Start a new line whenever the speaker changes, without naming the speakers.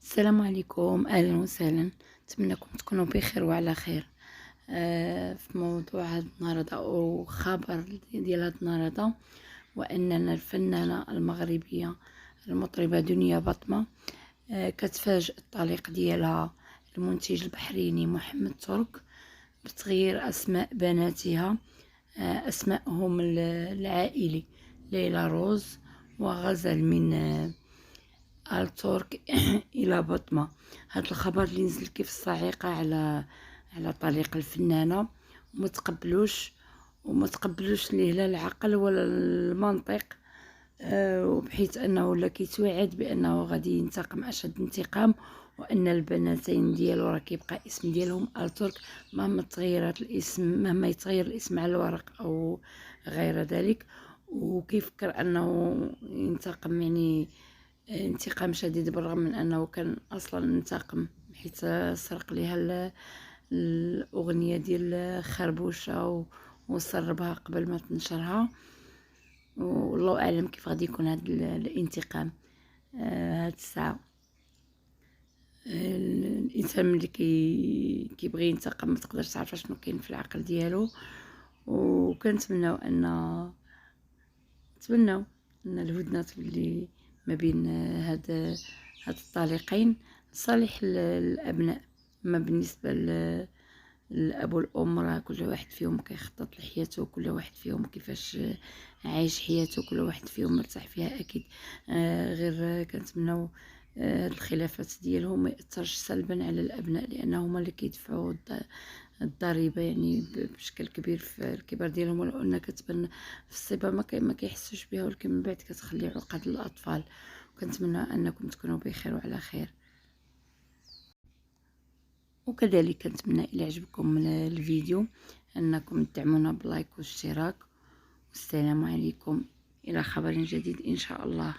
السلام عليكم، اهلا وسهلا. نتمنىكم تكونوا بخير وعلى خير. في موضوع هاد النهارده او خبر ديال هاد النهارده، واننا الفنانه المغربيه المطربه دنيا بطمه كتفاجئ الطليق ديالها المنتج البحريني محمد ترك بتغيير اسماء بناتها، اسمائهم العائلي ليلى روز وغزل من الترك الى بطمة. هاد الخبر اللي نزل كيف الصاعقه على طريق الفنانه، وما تقبلوش ليه لا العقل ولا المنطق. وبحيث انه لا كيتوعد بانه غادي ينتقم اشد انتقام، وان البناتين ديالو راه كيبقى اسم ديالهم الترك مهما يتغير الاسم على الورق او غير ذلك. وكيفكر انه ينتقم، يعني انتقام شديد، بالرغم من انه كان اصلا انتقم حيت سرق ليها الاغنيه ديال خربوشه وسربها قبل ما تنشرها. والله اعلم كيف غادي يكون هذا الانتقام. هاد الساعه الانسان ملي كيبغي ينتقم ما تقدرش تعرف شنو كاين في العقل ديالو. وكنتمناو نتمناو ان الهدنه تولي ما بين هاد الطليقين لصالح الابناء. اما بالنسبه الاب والام، راه كل واحد فيهم كيخطط لحياته، كل واحد فيهم كيفاش عايش حياته، كل واحد فيهم مرتاح فيها اكيد. غير كنتمناو هاد الخلافات ديالهم ما ياثرش سلبا على الابناء، لانه هما اللي كيدفعوا الضريبه يعني بشكل كبير في الكبار ديالهم. ولو ان كتبان في الصبا ما كيحسوش بها، ولكن من بعد كتخلي عقد للاطفال. وكنتمنى انكم تكونوا بخير وعلى خير. وكذلك كنتمنى الى عجبكم الفيديو انكم تدعمونا بلايك واشتراك. والسلام عليكم، الى خبر جديد ان شاء الله.